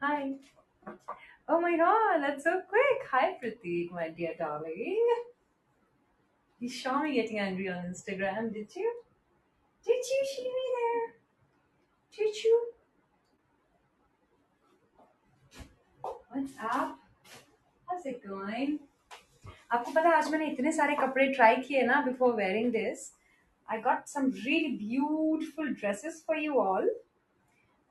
Hi. Oh my god, that's so quick. Hi, Pratik, my dear darling. You saw me getting angry on Instagram, did you? Did you see me there? Did you? What's up? How's it going? आपको पता है आज मैंने इतने सारे कपड़े try किए ना before wearing this. I got some really beautiful dresses for you all,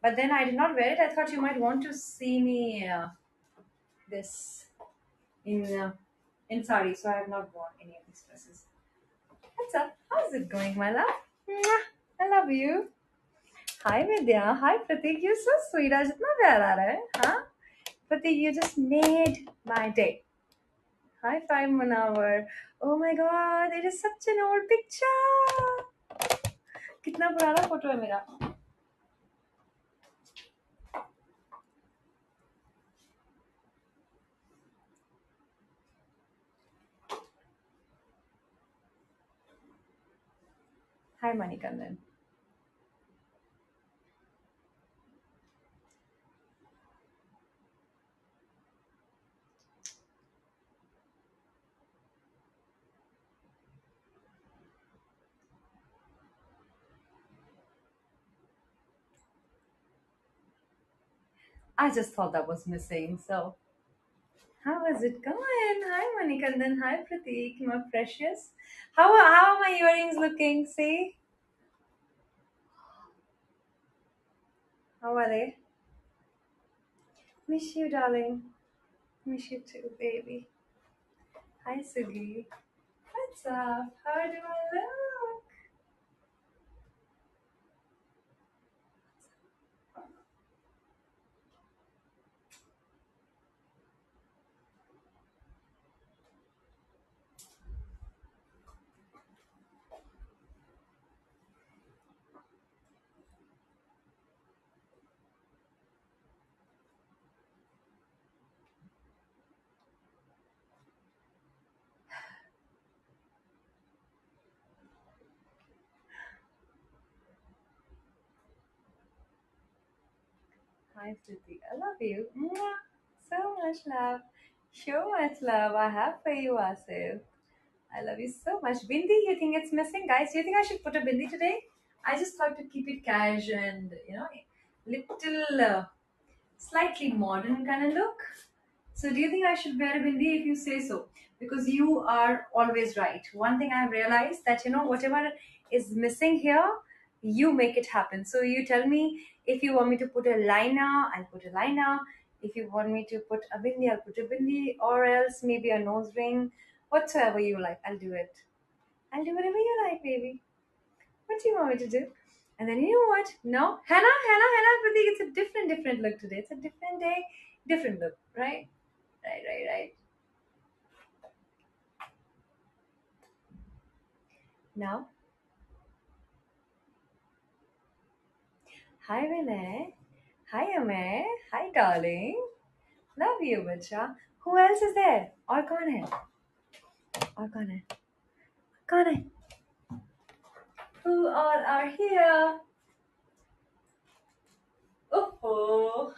but then I did not wear it. I thought you might want to see me this in uh, in sari, so I have not worn any of these dresses. What's up? How's it going, my love? Mwah. I love you. Hi Vidya. Hi Pratik. You're so sweet. आज इतना प्यार आ रहा है, हाँ? Pratik, you just made my day. High five, Munawar. Oh my God, it is such an old picture. कितना पुराना photo है मेरा. Hi Manikandan. I just thought that was missing. So, how is it going? Hi Manikandan. Hi Pratik. My precious. How are my earrings looking? See, how are they? Miss you, darling. Miss you too, baby. Hi Sugi. What's up? How do I look? Hi, Priti. I love you. Mwah. So much love. So much love I have for you, Asif. I love you so much. Bindi, you think it's missing? Guys, do you think I should put a bindi today? I just thought to keep it cash and, little, slightly modern kind of look. So, do you think I should wear a bindi if you say so? Because you are always right. One thing I've realized that, whatever is missing here, you make it happen. So, you tell me if you want me to put a liner, I'll put a liner. If you want me to put a bindi, I'll put a bindi. Or else maybe a nose ring. Whatsoever you like, I'll do it. I'll do whatever you like, baby. What do you want me to do? And then you know what? No, henna, Pratik. It's a different look today. It's a different day, different look, right? Right. Now, hi Vinay. Hi Amay. Hi darling. Love you, bacha. Who else is there? और कौन है? और कौन है? कौन है? Who all are here? Oh, oh.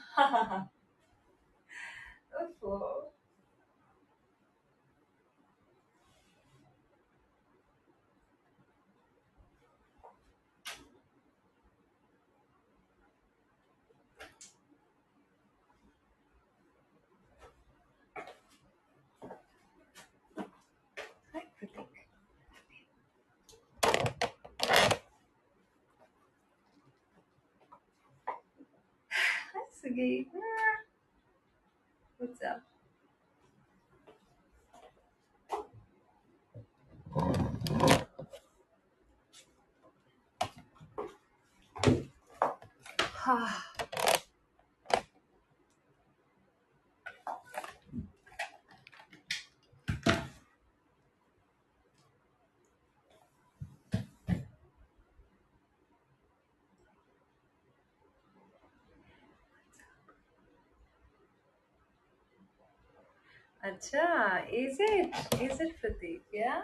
Hi Pratik. Hi Sugi. What's up? Acha, is it? Is it Pratik? Yeah?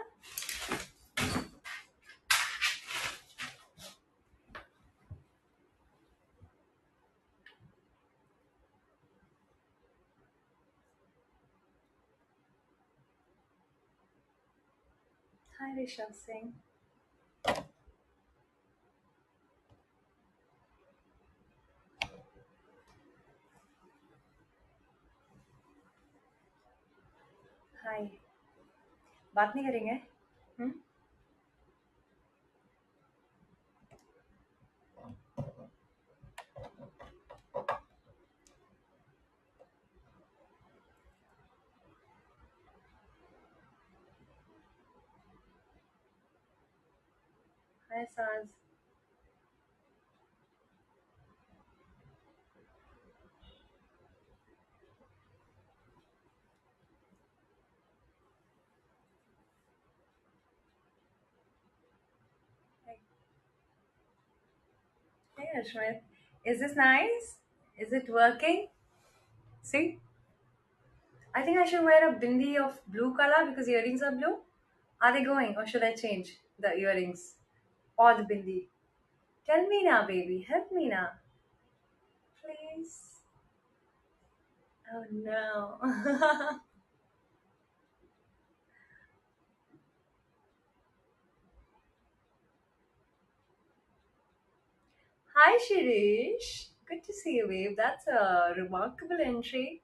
Hi, Rishabh Singh. हाय. बात नहीं करेंगे? हम्म. हाय साज. Hey. Hey, Ashmit. Is this nice? Is it working? See? I think I should wear a bindi of blue color because earrings are blue. Are they going or should I change the earrings or the bindi? Tell me now, baby. Help me now. Please. Oh no. Hi, Shirish. Good to see you, babe. That's a remarkable entry.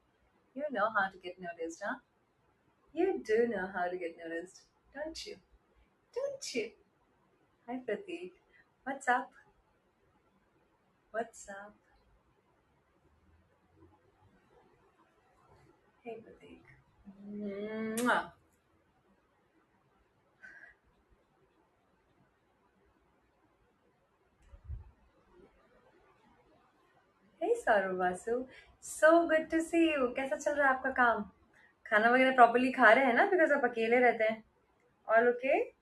You know how to get noticed, huh? You do know how to get noticed, don't you? Don't you? Hi, Prateek. What's up? What's up? Hey, Prateek. Mwah. Hey, Saruvasu. So good to see you. कैसा चल रहा है आपका काम? खाना वगैरह properly खा रहे हैं ना? बिकॉज आप अकेले रहते हैं. All okay?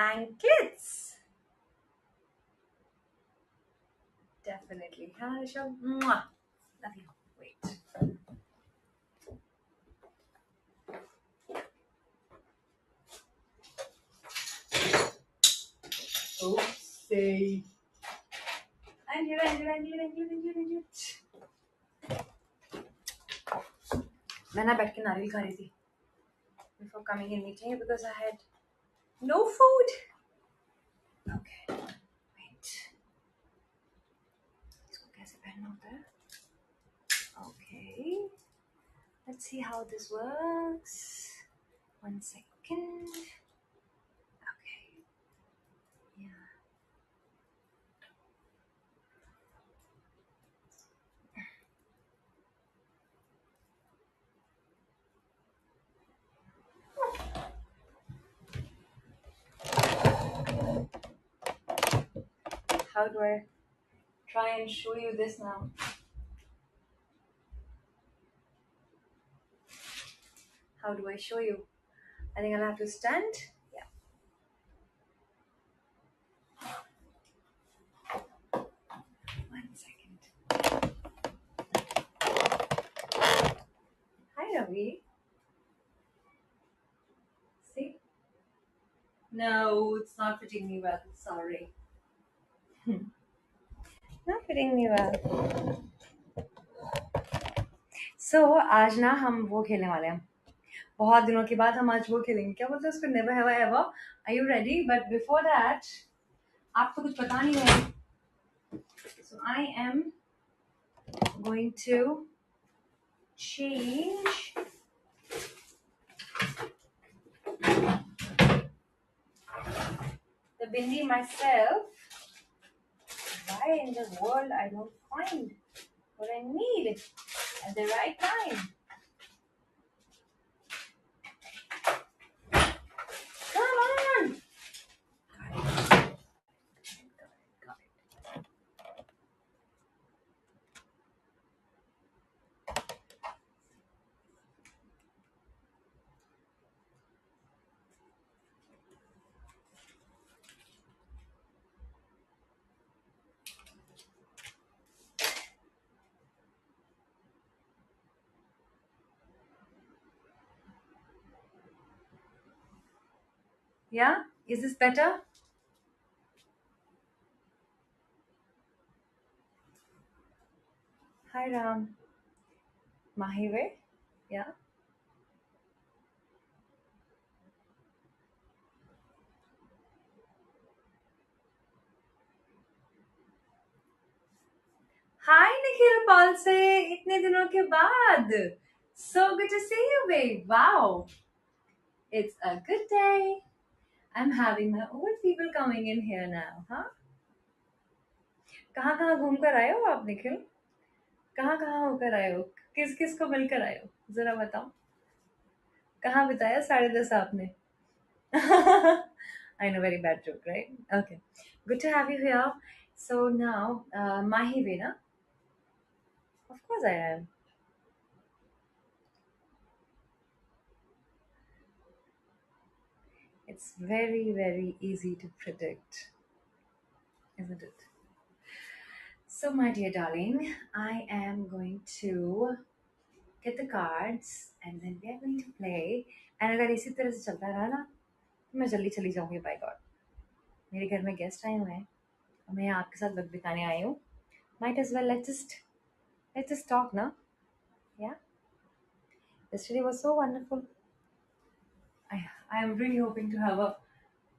Ankits. Definitely. Hi, Rishabh. Mwah. Love you. Wait. Oopsie. And you. मैं ना बैठ के नारियल खा रही थी before coming in meeting because I had no food. Okay, wait. इसको कैसे पहनना होता है? Okay, let's see how this works. 1 second. Okay, yeah. How do I try and show you this now? How do I show you? I think I'll have to stand. Yeah. 1 second. Hi, Ravi. See? No, it's not fitting me well. Sorry. Not fitting me well. So, आज ना हम वो खेलने वाले हैं. बहुत दिनों के बाद हम आज वो खेलेंगे. क्या बोलते हैं उसको? Never have I ever. Are you ready? But before that आपको कुछ पता नहीं है. So I am going to change the bindi myself. Why in the world I don't find what I need at the right time? Come on! Got it. Yeah? Is this better? Hi Ram. Mahive? Yeah. Hi Nikhil Palse, इतने दिनों के बाद. So good to see you, babe. Wow, it's a good day. I'm having my old people coming in here now, huh? कहाँ कहाँ घूम कर आए हो आप निखिल? कहाँ कहाँ होकर आए हो? किस किस को मिलकर आए हो? जरा बताओ. कहाँ बिताया 10:30 आपने? I know, very bad joke, right? Okay. Good to have you here. So now, Mahi Vena. Of course I am. It's very, very easy to predict, isn't it? So, my dear darling, I am going to get the cards and then we are going to play. And अगर इसी तरह से चलता रहा ना तो मैं जल्दी चली जाऊंगी बाय गॉड. मेरे घर में गेस्ट आए हुए हैं और मैं यहाँ आपके साथ वक्त बिताने आई हूँ. Might as well let's just talk now. Yeah. Yesterday was so wonderful. I am really hoping to have a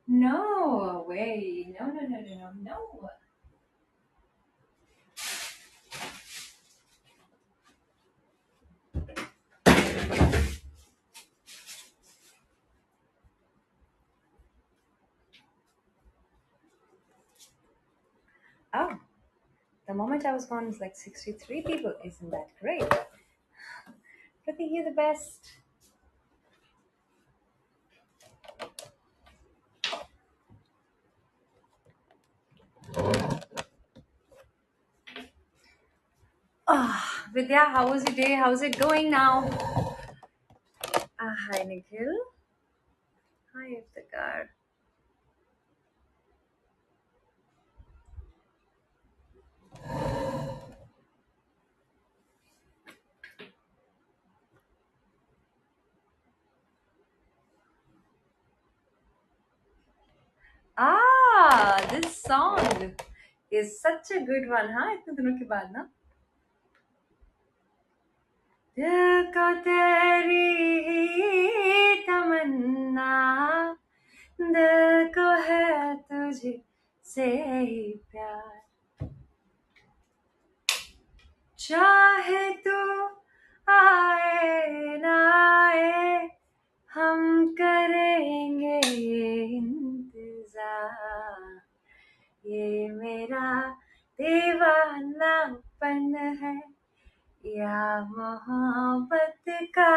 no way. No no no no no no. Oh, the moment I was gone is like 63 people. Isn't that great? Pretty, you're the best. Ah, Vidya, how was your day? How's it going now? Hi, Nikhil. Hi, Iftikhar. This song is such a good one, huh? इतने दिनों के बाद ना. दिल को तेरी ही तमन्ना, दिल को है तुझे से ही प्यार, चाहे तू आए ना आए हम करेंगे ये इंतजार, ये मेरा दीवानापन है या मोहब्बत का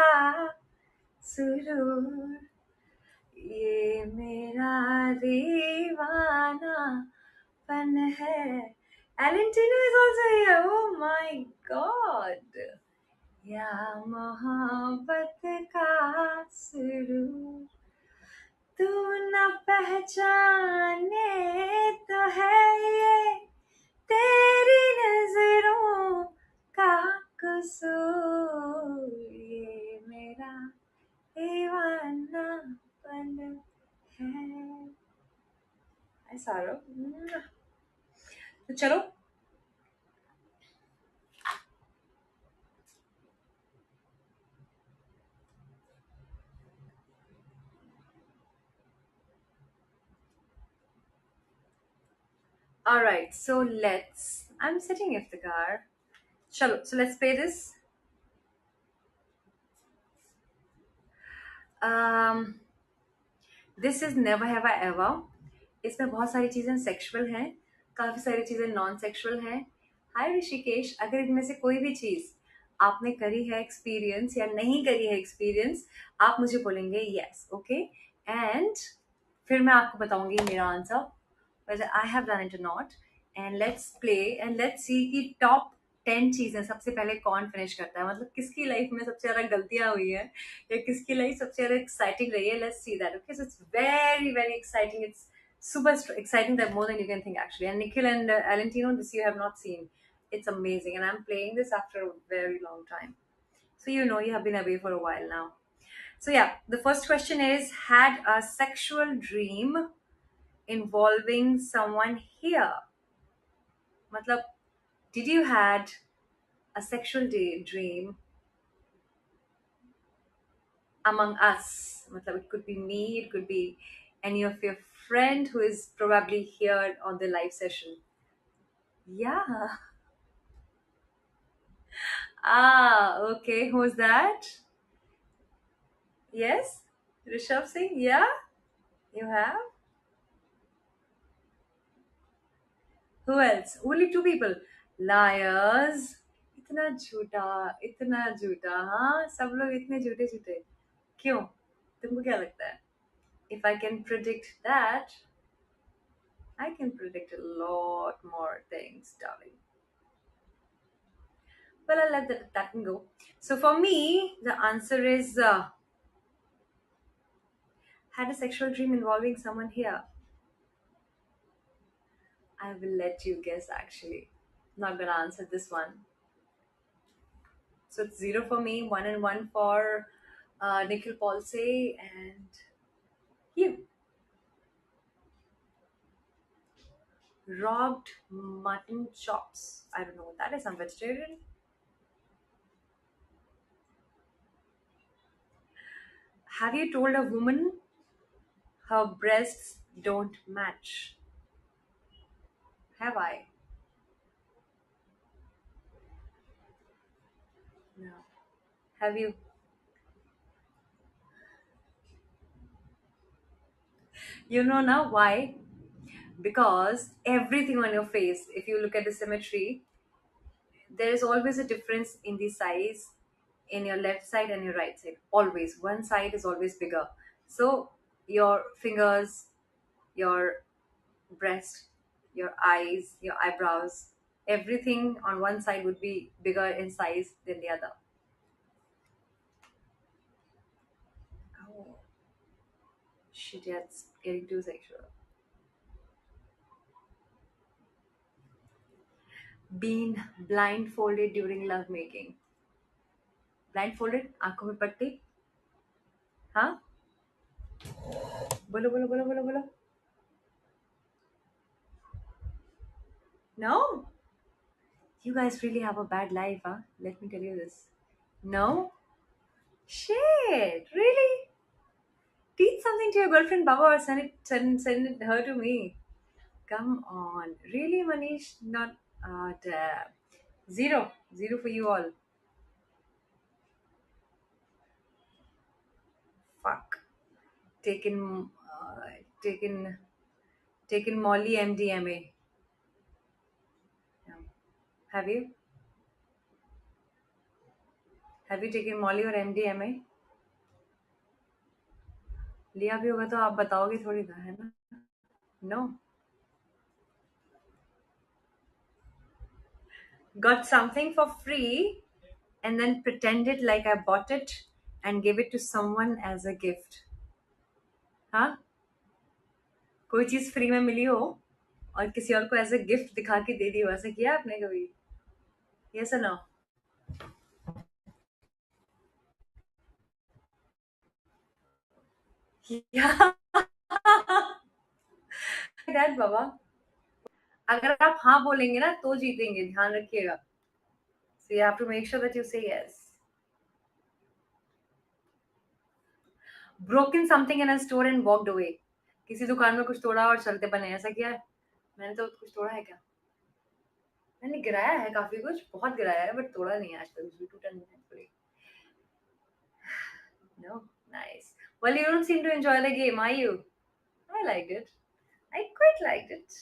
सुरूर, ये मेरा दीवानापन है. Alentino is also here. Oh my god. या मोहब्बत का सुरूर, तू न पहचाने तो है ये तेरी नजरों का कसूर, ये मेरा दीवानापन है. ऐसा रो. तो चलो. All right, so let's. I'm sitting in the car. Chalo, so let's play this. Um, this is never have I ever. इसमें बहुत सारी चीजें सेक्सुअल हैं, काफी सारी चीजें नॉन सेक्सुअल हैं. हाय ऋषिकेश, अगर इनमें से कोई भी चीज आपने करी है एक्सपीरियंस या नहीं करी है एक्सपीरियंस, आप मुझे बोलेंगे यस, ओके, एंड फिर मैं आपको बताऊंगी मेरा answer whether I have done it or not. And let's play and let's see कि टॉप 10 चीजें सबसे पहले कौन फिनिश करता है, मतलब किसकी लाइफ में सबसे ज्यादा गलतियां हुई है या किसकी लाइफ सबसे ज्यादा एक्साइटिंग रही है. Let's see that. Okay, so it's very very exciting. It's super exciting, that more than you can think actually. And Nikhil and Alentino, this you have not seen. It's amazing, and I'm playing this after a very long time. So you know you have been away for a while now. So yeah, the first question is: had a sexual dream involving someone here? मतलब, did you had a sexual dream among us. Matlab, it could be me, it could be any of your friend who is probably here on the live session. Yeah. Ah, okay. Who's that? Yes? Rishabh Singh? Yeah? You have? Who else? Only two people. Liars. इतना झूठा, इतना झूठा, हाँ सब लोग इतने झूठे झूठे क्यों? तुमको क्या लगता है? If I can predict that, I can predict a lot more things, darling. Well, I'll let that one go. So for me, the answer is had a sexual dream involving someone here. I will let you guess actually. Not gonna answer this one. So it's zero for me, one and one for Nikhil Palse and you. Robbed mutton chops. I don't know what that is. I'm vegetarian. Have you told a woman her breasts don't match? Have I? No. Have you? You know now why? Because everything on your face, if you look at the symmetry, there is always a difference in the size in your left side and your right side. Always. One side is always bigger. So your fingers, your breast, your eyes, your eyebrows, everything on one side would be bigger in size than the other. Oh, shit, yeah, it's getting too sexual. Being blindfolded during lovemaking. Blindfolded, आंखों में पट्टी. हाँ, बोलो बोलो बोलो बोलो बोलो. No, you guys really have a bad life, huh? Let me tell you this. No, shit, really? Teach something to your girlfriend, Baba, or send her to me. Come on, really, Manish? Not damn. Zero, zero for you all. Fuck. Taken, taken, taken Molly MDMA. No. Have you? Have you taken Molly or MDMA? लिया भी होगा तो आप बताओगे थोड़ी ना, है ना? No. Got something for free and then pretended like I bought it and gave it to someone as a gift. हाँ? कोई चीज फ्री में मिली हो और किसी और को एज अ गिफ्ट दिखा के दे दी हो, ऐसा किया आपने कभी? यस और नो? Yeah. दैट बाबा. अगर आप हाँ बोलेंगे ना तो जीतेंगे, ध्यान रखिएगा. So you have to make sure that you say yes. Broken something in a store and walked away. किसी दुकान में कुछ तोड़ा और चलते बने, ऐसा किया है? मैंने तो कुछ तोड़ा है क्या? मैंने गिराया है काफी कुछ, बहुत गिराया है, बट तोड़ा नहीं है आज तक. कुछ भी टूटा नहीं है actually. No, nice. Well, you don't seem to enjoy the game, are you? I liked it. I quite liked it.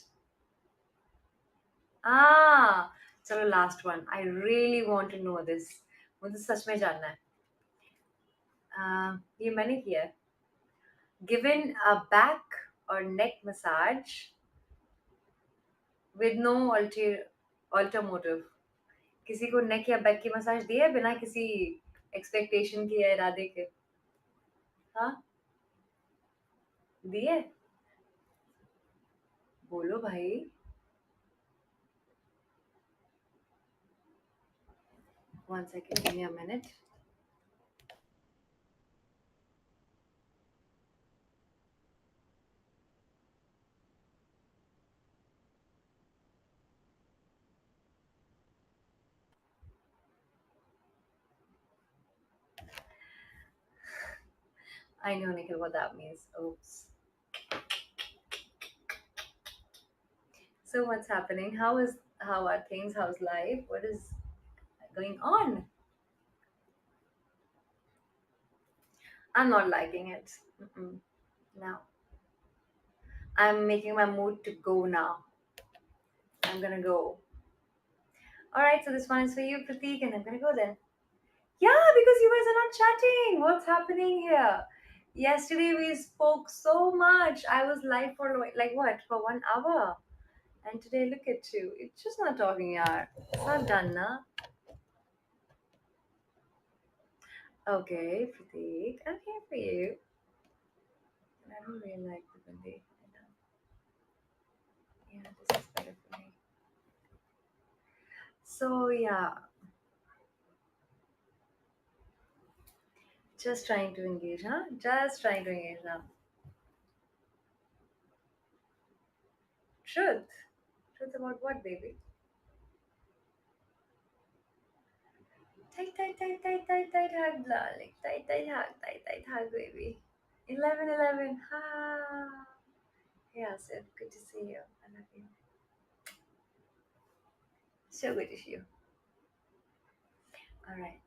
Ah, चलो last one. I really want to know this. मुझे सच में जानना है. ये मैंने किया है. Given a back or neck massage with no alter motive. किसी को नेक या बैक की मसाज दी है बिना किसी एक्सपेक्टेशन की या इरादे के? हाँ, दी है. बोलो भाई. One second, give me a minute. I know, Nikhil, what that means. Oops. So what's happening? How are things? How's life? What is going on? I'm not liking it. Mm-mm. No, I'm making my mood to go now. I'm gonna go. All right, so this one is for you, Pratik, and I'm gonna go then. Yeah, because you guys are not chatting. What's happening here? Yesterday we spoke so much. I was live for like what for 1 hour, and today look at you. It's just not talking, yaar. It's not done, na? Okay, Pratik, I'm here for you. I don't really like the bindi. I know. Yeah, this is better for me. So yeah, just trying to engage, huh? Just trying to engage now. Truth. Truth about what, baby? Tight, tight, tight, tight, tight, tight hug, darling. Tight, tight hug, baby. 11, 11. Ha. Yeah, so good to see you. I love you. So good to see you. All right.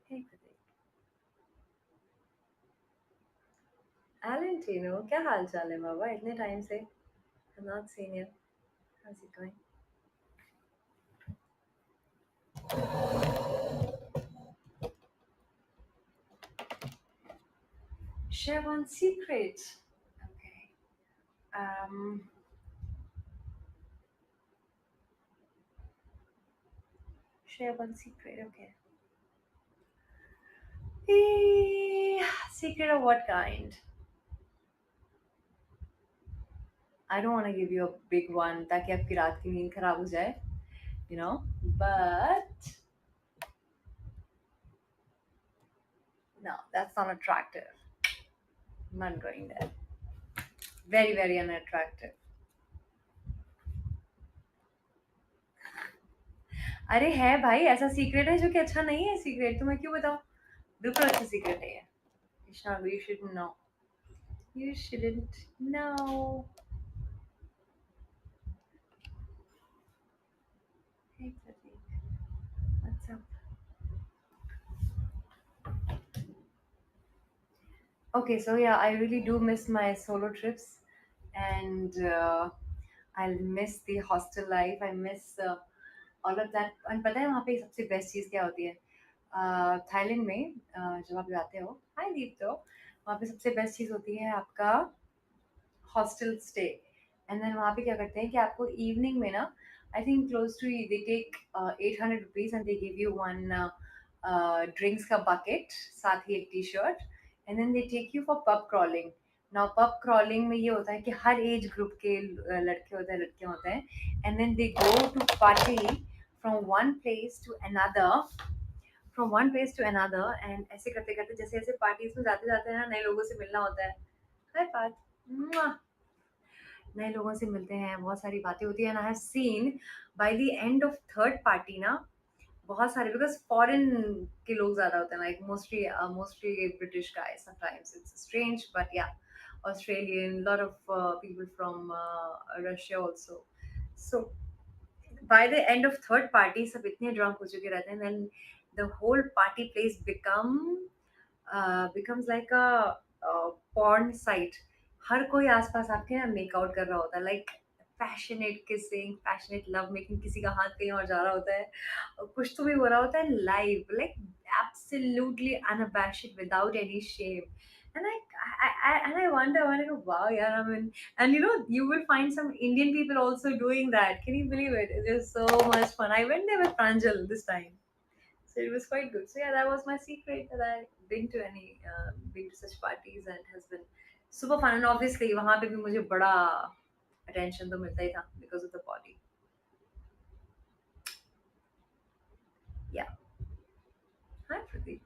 Hey, Pratik. Alentino, क्या हाल चाल है बाबा इतने time से I'm not seeing you. How's it going? Share one secret. Okay. Um, share one secret. Okay. Secret of what kind? I don't want to give you a big one ताकि आपकी रात की नींद खराब हो जाए, you know. But no, that's not attractive. I'm not going there. Very, very unattractive. अरे है भाई ऐसा सीक्रेट है जो कि अच्छा नहीं है सीक्रेट तो मैं क्यों बताऊं बिल्कुल अच्छा सीक्रेट है ये Krishna you shouldn't know you shouldn't know hey Pratik, what's up okay so yeah I really do miss my solo trips and I'll miss the hostel life I miss all of that and पता है वहाँ पे सबसे best चीज़ क्या होती है Thailand में जब आप जाते हो हाय दीप तो वहाँ पे सबसे बेस्ट चीज़ होती है आपका हॉस्टल स्टे एंड देन वहाँ पे क्या करते हैं कि आपको इवनिंग में ना I think close to they take 800 rupees and they give you one drinks का बकेट साथ ही एक T shirt and then they take you for pub crawling now pub crawling में ये होता है कि हर एज ग्रुप के लड़के होते हैं लड़कियां होते हैं and then they go to party from one place to another from one place to another and ऐसे करते करते जैसे जैसे पार्टीज में जाते जाते हैं ना नए लोगों से मिलना होता है हाय पार्थ नए लोगों से मिलते हैं बहुत सारी बातें होती है and I have seen bye the end of third party ना बहुत सारे बिकॉज फॉरेन के लोग ज्यादा होते हैं like mostly British guys sometimes it's strange but या Australian lot of people from Russia also so by the end of third party सब इतने ड्रंक हो चुके रहते हैं then the whole party place becomes like a porn site हर कोई आसपास आपके ना मेक आउट कर रहा होता है like passionate kissing passionate love making किसी का हाथ कहीं और जा रहा होता है और कुछ तो भी हो रहा होता है live like absolutely unabashed without any shame and I wonder wow yeah I mean and you know you will find some Indian people also doing that can you believe it it is so much fun I went there with Pranjal this time so it was quite good. So yeah, that was my secret that I've been to been to such parties and has been super fun. And obviously वहाँ पे भी मुझे बड़ा attention तो मिलता ही था because of the body. Yeah. Hi Pradeep.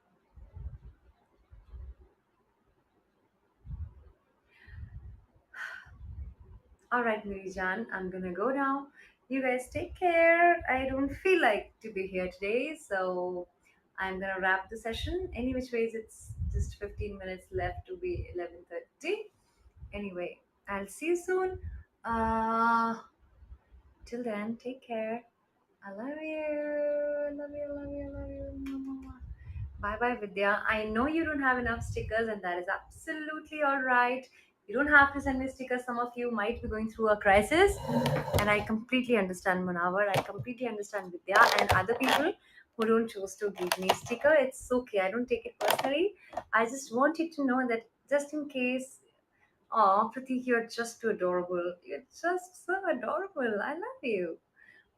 All right, Mirijan, I'm gonna go now. You guys take care. I don't feel like to be here today, so I'm gonna wrap the session. Any which ways, it's just 15 minutes left to be 11:30. Anyway, I'll see you soon. Uh, till then, take care. I love you. Love you. Love you. Love you. Bye bye, Vidya. I know you don't have enough stickers, and that is absolutely all right. You don't have to send me stickers. Some of you might be going through a crisis, and I completely understand Munawar. I completely understand Vidya and other people who don't choose to give me sticker. It's okay. I don't take it personally. I just want you to know that just in case. Oh, Pratik, you're just too adorable. You're just so adorable. I love you.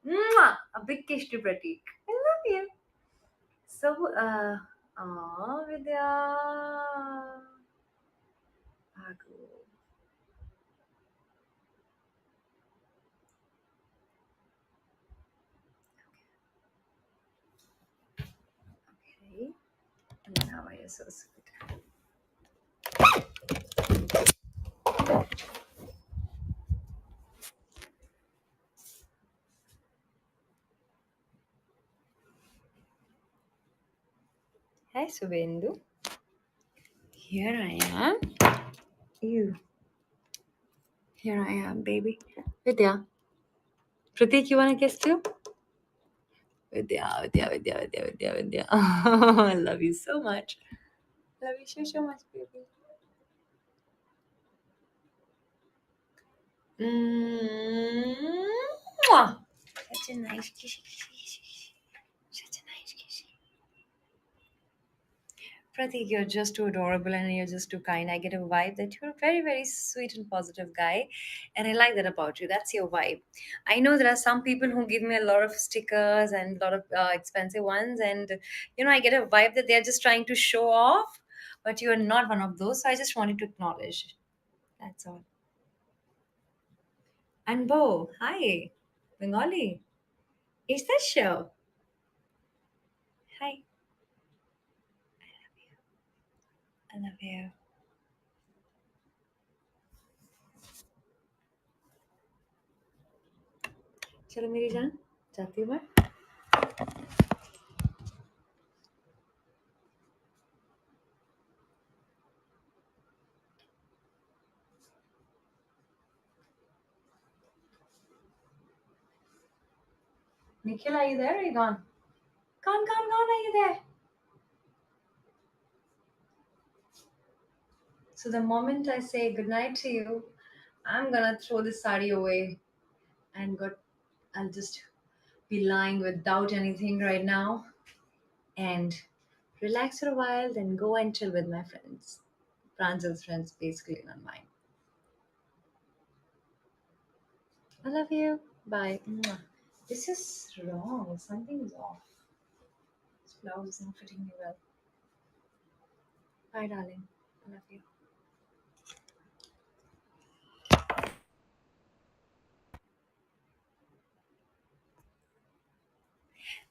Mwah! A big kiss to Pratik. I love you. So, Vidya. Bhagu. Okay. Now I so sweet. Hi, Subhendu. Here I am. You. Here I am, baby. Vidya. Pratik, you want to kiss too? Vidya, Vidya, Vidya, Vidya, Vidya, Vidya. I love you so much. Love you so, so much, baby. Mwah! Such a nice kissy, kissy, kissy. Such a nice kissy. Pratik, you're just too adorable and you're just too kind. I get a vibe that you're a very, very sweet and positive guy. And I like that about you. That's your vibe. I know there are some people who give me a lot of stickers and a lot of expensive ones. And, I get a vibe that they're just trying to show off. But you are not one of those. So I just wanted to acknowledge. That's all. And Bo, hi. Bengali. Is that show? Hi. I love you. चलो मेरी जान जाती हूँ मैं Nikhil, are you there? Are you gone? Gone. Are you there? So the moment I say goodnight to you, I'm gonna throw this sari away and I'll just be lying without anything right now and relax for a while, then go and chill with my friends. Pranjal's friends, basically, not mine. I love you. Bye. Mwah. This is wrong. Something is off. This blouse is not fitting me well. Bye, darling. I love you.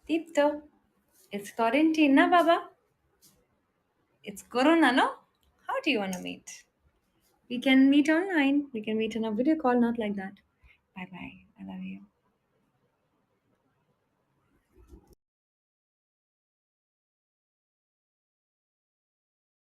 Deepto, it's quarantine, na, Baba? It's Corona, no? How do you want to meet? We can meet online. We can meet on a video call, not like that. Bye bye. I love you.